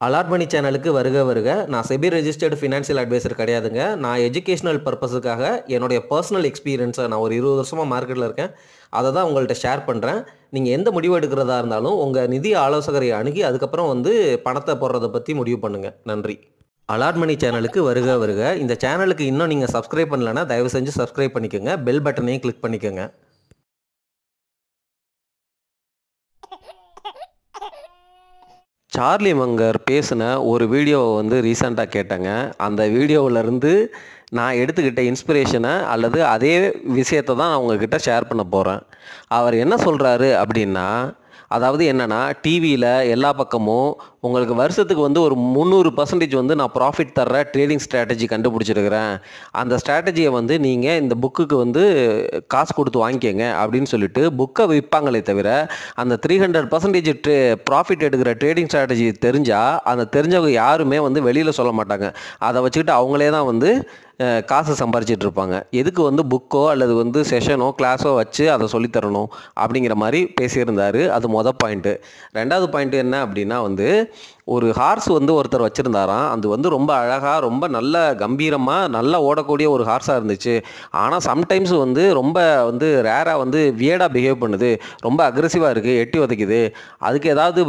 Allot மணி சேனலுக்கு வருக வருக. நான் செபி ரெஜிஸ்டர்டு ஃபினான்ஷியல் அட்வைசர் கிடையாதுங்க. நான் எஜுகேஷனல் பர்ப்பஸுக்காக என்னுடைய பர்சனல் எக்ஸ்பீரியன்ஸை நான் ஒரு 20 வருஷமா மார்க்கெட்டில் இருக்கேன். அதை தான் உங்கள்ட்ட ஷேர் பண்ணுறேன். நீங்கள் எந்த முடிவு எடுக்கிறதா இருந்தாலும் உங்கள் நிதி ஆலோசகரை அணுகி அதுக்கப்புறம் பணத்தை போடுறத பற்றி முடிவு பண்ணுங்கள். நன்றி. அலாட் மணி சேனலுக்கு வருக வருக. இந்த சேனலுக்கு இன்னும் நீங்கள் சப்ஸ்கிரைப் பண்ணலைன்னா தயவு செஞ்சு சப்ஸ்கிரைப் பண்ணிக்கோங்க. பெல் பட்டனையும் கிளிக் பண்ணிக்கோங்க. சார்லி மங்கர் பேசின ஒரு வீடியோவை ரீசெண்டாக கேட்டேங்க. அந்த வீடியோவிலேருந்து நான் எடுத்துக்கிட்ட இன்ஸ்பிரேஷனை அல்லது அதே விஷயத்தை தான் நான் உங்ககிட்ட ஷேர் பண்ண போகிறேன். அவர் என்ன சொல்கிறாரு அப்படின்னா, அதாவது என்னென்னா, டிவியில் எல்லா பக்கமும் உங்களுக்கு வருஷத்துக்கு ஒரு 300% நான் ப்ராஃபிட் தர்ற ட்ரேடிங் ஸ்ட்ராட்டஜி கண்டுபிடிச்சிருக்கிறேன். அந்த ஸ்ட்ராட்டஜியை நீங்கள் இந்த புக்குக்கு காசு கொடுத்து வாங்கிக்கங்க அப்படின்னு சொல்லிட்டு புக்கை விற்பாங்களே தவிர, அந்த 300% ப்ராஃபிட் எடுக்கிற ட்ரேடிங் ஸ்ட்ராட்டஜி தெரிஞ்சால் அந்த தெரிஞ்சவங்க யாருமே வெளியில் சொல்ல மாட்டாங்க. அதை வச்சுக்கிட்டு அவங்களே தான் காசு சம்பாரிச்சிட்டு இருப்பாங்க. எதுக்கு புக்கோ அல்லது செஷனோ கிளாஸோ வச்சு அதை சொல்லித்தரணும் அப்படிங்கிற மாதிரி பேசியிருந்தார். அது மொதல் பாயிண்ட்டு. ரெண்டாவது பாயிண்ட்டு என்ன அப்படின்னா, ஒரு ஹார்ஸ் ஒருத்தர் வச்சுருந்தாராம். அது ரொம்ப அழகாக, ரொம்ப நல்ல கம்பீரமாக, நல்லா ஓடக்கூடிய ஒரு ஹார்ஸாக இருந்துச்சு. ஆனால் சம்டைம்ஸ் ரொம்ப ரேராக வியர்டாக பிஹேவ் பண்ணுது, ரொம்ப அக்ரெசிவாக இருக்குது, எட்டி உதைக்குது. அதுக்கு ஏதாவது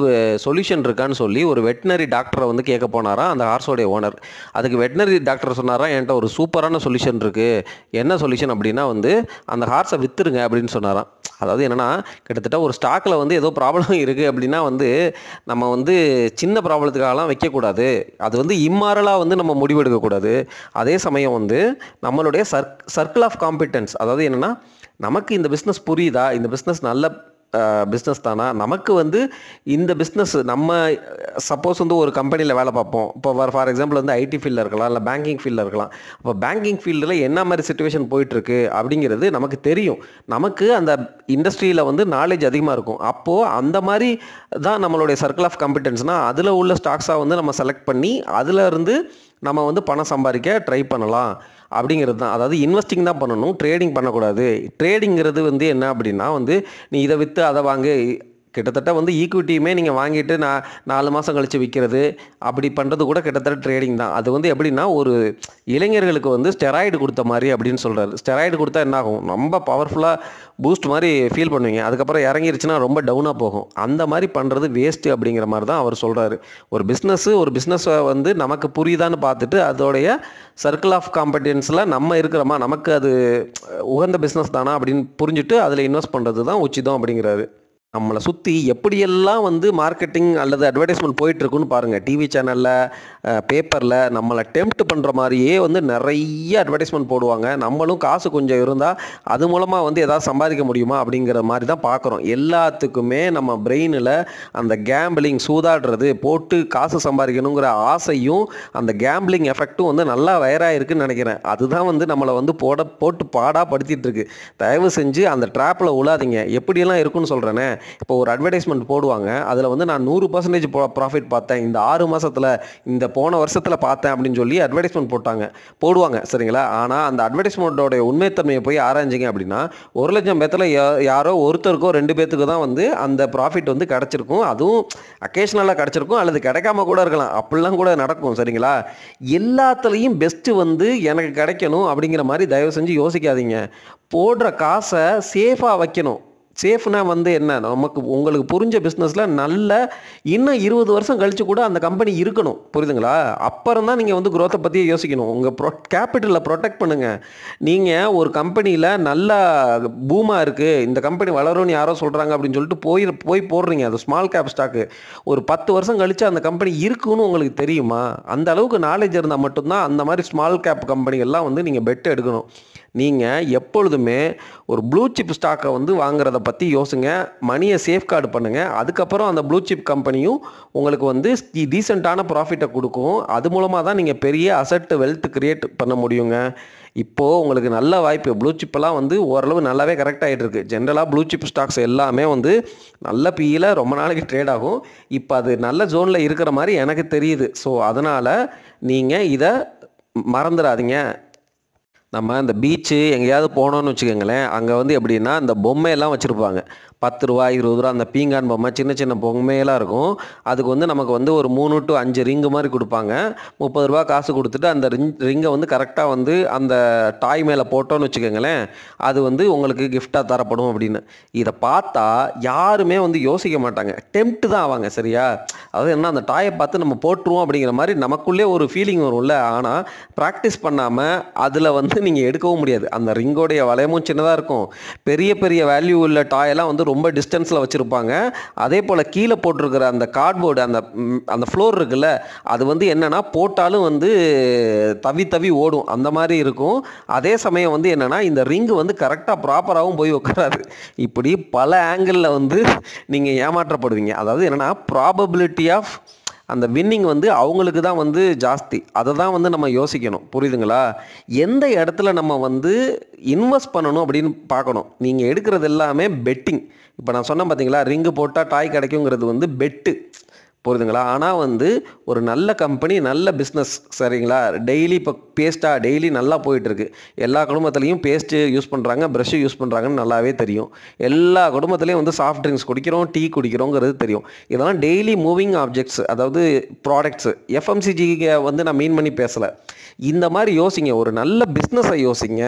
சொல்யூஷன் இருக்கான்னு சொல்லி ஒரு வெட்டினரி டாக்டரை கேட்க போனாராம் அந்த ஹார்ஸோடைய ஓனர். அதுக்கு வெட்டினரி டாக்டர் சொன்னாராம், என்கிட்ட ஒரு சூப்பரான சொல்யூஷன் இருக்குது. என்ன சொல்யூஷன் அப்படின்னா, அந்த ஹார்ஸை விற்றுருங்க அப்படின்னு சொன்னாராம். அதாவது என்னென்னா, கிட்டத்தட்ட ஒரு ஸ்டாக்கில் ஏதோ ப்ராப்ளம் இருக்குது அப்படின்னா நம்ம சின்ன ப்ராப்ளத்துக்காகலாம் வைக்கக்கூடாது. அது இம்மாரலாக நம்ம முடிவெடுக்கக்கூடாது. அதே சமயம் நம்மளுடைய சர்க்கிள் ஆஃப் காம்பிட்டன்ஸ், அதாவது என்னென்னா, நமக்கு இந்த பிஸ்னஸ் புரியுதா, இந்த பிஸ்னஸ் நல்ல பிஸ்னஸ் தானா, நமக்கு இந்த பிஸ்னஸ் நம்ம சப்போஸ் ஒரு கம்பெனியில் வேலை பார்ப்போம். இப்போ ஃபார் எக்ஸாம்பிள் ஐடி ஃபீல்டில் இருக்கலாம், இல்லை பேங்கிங் ஃபீல்டில் இருக்கலாம். அப்போ பேங்கிங் ஃபீல்டில் என்ன மாதிரி சிச்சுவேஷன் போயிட்டுருக்கு அப்படிங்கிறது நமக்கு தெரியும். நமக்கு அந்த இண்டஸ்ட்ரியில் நாலேஜ் அதிகமாக இருக்கும். அப்போது அந்த மாதிரி தான் நம்மளுடைய சர்க்கிள் ஆஃப் காம்பிட்டன்ஸ்னால் அதில் உள்ள ஸ்டாக்ஸாக நம்ம செலக்ட் பண்ணி அதில் நம்ம பணம் சம்பாதிக்க ட்ரை பண்ணலாம் அப்படிங்கிறது தான். அதாவது இன்வெஸ்டிங் தான் பண்ணணும், ட்ரேடிங் பண்ணக்கூடாது. ட்ரேடிங்கிறது என்ன அப்படின்னா, நீ இதை விற்று அதை வாங்க, கிட்டத்தட்ட ஈக்விட்டியுமே நீங்கள் வாங்கிட்டு 4 மாதம் கழித்து விற்கிறது, அப்படி பண்ணுறது கூட கிட்டத்தட்ட ட்ரேடிங் தான். அது எப்படின்னா, ஒரு இளைஞர்களுக்கு ஸ்டெராய்டு கொடுத்த மாதிரி அப்படின்னு சொல்கிறாரு. ஸ்டெராய்டு கொடுத்தா என்ன ஆகும், ரொம்ப பவர்ஃபுல்லாக பூஸ்ட் மாதிரி ஃபீல் பண்ணுவீங்க, அதுக்கப்புறம் இறங்கிருச்சுன்னா ரொம்ப டவுனாக போகும். அந்த மாதிரி பண்ணுறது வேஸ்ட்டு அப்படிங்கிற மாதிரி தான் அவர் சொல்கிறாரு. ஒரு பிஸ்னஸை நமக்கு புரியுதான்னு பார்த்துட்டு அதோடைய சர்க்கிள் ஆஃப் காம்படென்ஸில் நம்ம இருக்கிறோமா, நமக்கு அது உகந்த பிஸ்னஸ் தானா அப்படின்னு புரிஞ்சுட்டு அதில் இன்வெஸ்ட் பண்ணுறது தான் உச்சிதம் அப்படிங்கிறாரு. நம்மளை சுற்றி எப்படியெல்லாம் மார்க்கெட்டிங் அல்லது அட்வர்டைஸ்மெண்ட் போயிட்டுருக்குன்னு பாருங்கள். டிவி சேனலில், பேப்பரில் நம்மளை டெம்ப்ட் பண்ணுற மாதிரியே நிறைய அட்வர்டைஸ்மெண்ட் போடுவாங்க. நம்மளும் காசு கொஞ்சம் இருந்தால் அது மூலமாக எதாவது சம்பாதிக்க முடியுமா அப்படிங்கிற மாதிரி தான் பார்க்குறோம். எல்லாத்துக்குமே நம்ம பிரெயினில் அந்த கேம்பிளிங், சூதாடுறது, போட்டு காசு சம்பாதிக்கணுங்கிற ஆசையும் அந்த கேம்பிளிங் எஃபெக்ட்டும் நல்லா வயராக இருக்குதுன்னு நினைக்கிறேன். அதுதான் நம்மளை போட்டு பாடாப்படுத்திட்டு இருக்கு. தயவு செஞ்சு அந்த ட்ராப்பில் உழாதீங்க. எப்படியெல்லாம் இருக்குன்னு சொல்கிறேனே, இப்போ ஒரு அட்வர்டைஸ்மெண்ட் போடுவாங்க, அதில் நான் 100% ப்ராஃபிட் பார்த்தேன், இந்த 6 மாதத்தில், இந்த போன வருஷத்தில் பார்த்தேன் அப்படின்னு சொல்லி அட்வர்டைஸ்மெண்ட் போடுவாங்க, சரிங்களா? ஆனால் அந்த அட்வர்டைஸ்மெண்ட்டோடைய உண்மைத்தன்மையை போய் ஆராய்ஞ்சிங்க அப்படின்னா, 1 லட்சம் பேத்தில் யாரோ ஒருத்தருக்கோ 2 பேத்துக்கு தான் அந்த ப்ராஃபிட் கிடச்சிருக்கும். அதுவும் அக்கேஷனலாக கிடச்சிருக்கும், அல்லது கிடைக்காம கூட இருக்கலாம். அப்படிலாம் கூட நடக்கும், சரிங்களா? எல்லாத்துலேயும் பெஸ்ட்டு எனக்கு கிடைக்கணும் அப்படிங்கிற மாதிரி தயவு செஞ்சு யோசிக்காதீங்க. போடுற காசை சேஃபாக வைக்கணும். சேஃப்னா என்ன, உங்களுக்கு புரிஞ்ச பிஸ்னஸில் இன்னும் 20 வருஷம் கழித்து கூட அந்த கம்பெனி இருக்கணும், புரியுதுங்களா? அப்புறம் தான் நீங்கள் குரோத்தை பற்றியே யோசிக்கணும். உங்கள் கேபிட்டலை ப்ரொடெக்ட் பண்ணுங்கள். நீங்கள் ஒரு கம்பெனியில் நல்லா பூமாக இருக்குது, இந்த கம்பெனி வளரும்னு யாரோ சொல்கிறாங்க அப்படின்னு சொல்லிட்டு போய் போடுறீங்க, அது ஸ்மால் கேப் ஸ்டாக்கு. ஒரு 10 வருஷம் கழித்து அந்த கம்பெனி இருக்குன்னு உங்களுக்கு தெரியுமா? அந்த அளவுக்கு நாலேஜ் இருந்தால் மட்டும்தான் அந்த மாதிரி ஸ்மால் கேப் கம்பெனிகள்லாம் நீங்கள் பெட் எடுக்கணும். நீங்கள் எப்பொழுதுமே ஒரு ப்ளூ சிப் ஸ்டாக்கை வாங்குறத பற்றி யோசிங்க. மணியை சேஃப்கார்டு பண்ணுங்கள். அதுக்கப்புறம் அந்த ப்ளூ சிப் கம்பெனியும் உங்களுக்கு டீசெண்டான ப்ராஃபிட்டை கொடுக்கும். அது மூலமாக தான் நீங்கள் பெரிய அசட் வெல்த் கிரியேட் பண்ண முடியுங்க. இப்போது உங்களுக்கு நல்ல வாய்ப்பு. ப்ளூ சிப்பெல்லாம் ஓரளவு நல்லாவே கரெக்ட் ஆகிட்டு இருக்குது. ஜென்ரலாக ப்ளூ சிப் ஸ்டாக்ஸ் எல்லாமே நல்ல பியில் ரொம்ப நாளைக்கு ட்ரேட் ஆகும். இப்போ அது நல்ல ஜோனில் இருக்கிற மாதிரி எனக்கு தெரியுது. ஸோ அதனால் நீங்கள் இதை மறந்துடாதீங்க. நம்ம இந்த பீச்சு எங்கேயாவது போனோன்னு வச்சுக்கோங்களேன், அங்கே எப்படின்னா இந்த பொம்மையெல்லாம் வச்சுருப்பாங்க. ரூ. 10 ரூ. 20 அந்த பீங்கான் பொம்மை சின்ன சின்ன பொம்மையெல்லாம் இருக்கும். அதுக்கு வந்து நமக்கு வந்து ஒரு 3 to 5 ரிங்கு மாதிரி கொடுப்பாங்க. ரூ. 30 காசு கொடுத்துட்டு அந்த ரிங்கை வந்து கரெக்டாக வந்து அந்த டாய் மேலே போட்டோன்னு வச்சுக்கோங்களேன், அது வந்து உங்களுக்கு கிஃப்டாக தரப்படும் அப்படின்னு. இதை பார்த்தா யாருமே வந்து யோசிக்க மாட்டாங்க, டெம்ப்ட் தான் ஆவாங்க. சரியா? அதாவது என்ன, அந்த டாயை பார்த்து நம்ம போட்டுருவோம் அப்படிங்கிற மாதிரி நமக்குள்ளே ஒரு ஃபீலிங் வரும்ல. ஆனால் ப்ராக்டிஸ் பண்ணாமல் அதில் வந்து நீங்கள் எடுக்கவும் முடியாது. அந்த ரிங்கோடைய வளையமும் சின்னதாக இருக்கும். பெரிய பெரிய வேல்யூ உள்ள டாயெல்லாம் வந்து ரொம்ப டிஸ்டன்ஸில் வச்சுருப்பாங்க. அதே போல் கீழே போட்டிருக்கிற அந்த கார்ட்போர்டு அந்த ஃப்ளோர் இருக்குல்ல, அது வந்து என்னென்னா போட்டாலும் வந்து தவி தவி ஓடும், அந்த மாதிரி இருக்கும். அதே சமயம் வந்து என்னென்னா இந்த ரிங்கு வந்து கரெக்டாக ப்ராப்பராகவும் போய் உட்காராது. இப்படி பல ஆங்கிளில் வந்து நீங்கள் ஏமாற்றப்படுவீங்க. அதாவது என்னென்னா ப்ராபபிலிட்டி ஆஃப் அந்த வின்னிங் வந்து அவங்களுக்கு தான் வந்து ஜாஸ்தி. அதை தான் வந்து நம்ம யோசிக்கணும். புரியுதுங்களா? எந்த இடத்துல நம்ம வந்து இன்வெஸ்ட் பண்ணணும் அப்படின்னு பார்க்கணும். நீங்கள் எடுக்கிறது எல்லாமே பெட்டிங். இப்போ நான் சொன்னேன் பார்த்தீங்களா, ரிங்கு போட்டால் டாய் கிடைக்குங்கிறது வந்து பெட்டு. புரியுதுங்களா? ஆனால் வந்து ஒரு நல்ல கம்பெனி, நல்ல பிஸ்னஸ், சரிங்களா? டெய்லி இப்போ பேஸ்ட்டாக டெய்லி நல்லா போயிட்டுருக்கு. எல்லா குடும்பத்துலேயும் பேஸ்ட்டு யூஸ் பண்ணுறாங்க, ப்ரஷ்ஷு யூஸ் பண்ணுறாங்கன்னு நல்லாவே தெரியும். எல்லா குடும்பத்துலேயும் வந்து சாஃப்ட் ட்ரிங்க்ஸ் குடிக்கிறோம், டீ குடிக்கிறோங்கிறது தெரியும். இதெல்லாம் டெய்லி மூவிங் ஆப்ஜெக்ட்ஸ், அதாவது ப்ராடக்ட்ஸு. எஃப்எம்சிஜியை வந்து நான் மீன் பண்ணி பேசலை. இந்த மாதிரி யோசிங்க. ஒரு நல்ல பிஸ்னஸை யோசிங்க.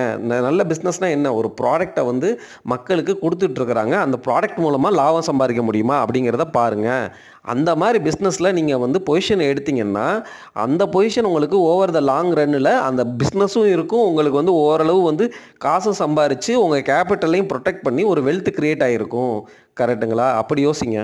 நல்ல பிஸ்னஸ்னால் என்ன? ஒரு ப்ராடக்டை வந்து மக்களுக்கு கொடுத்துட்ருக்குறாங்க, அந்த ப்ராடக்ட் மூலமாக லாபம் சம்பாதிக்க முடியுமா அப்படிங்கிறத பாருங்கள். அந்த மாதிரி பிஸ்னஸில் நீங்கள் வந்து பொசிஷன் எடுத்தீங்கன்னா அந்த பொசிஷன் உங்களுக்கு ஓவர் த லாங் ரன்னில் அந்த பிஸ்னஸும் இருக்கும், உங்களுக்கு வந்து ஓரளவு வந்து காசும் சம்பாரித்து உங்கள் கேபிட்டலையும் ப்ரொடெக்ட் பண்ணி ஒரு வெல்த் க்ரியேட் ஆகிருக்கும். கரெக்டுங்களா? அப்படி யோசிங்க.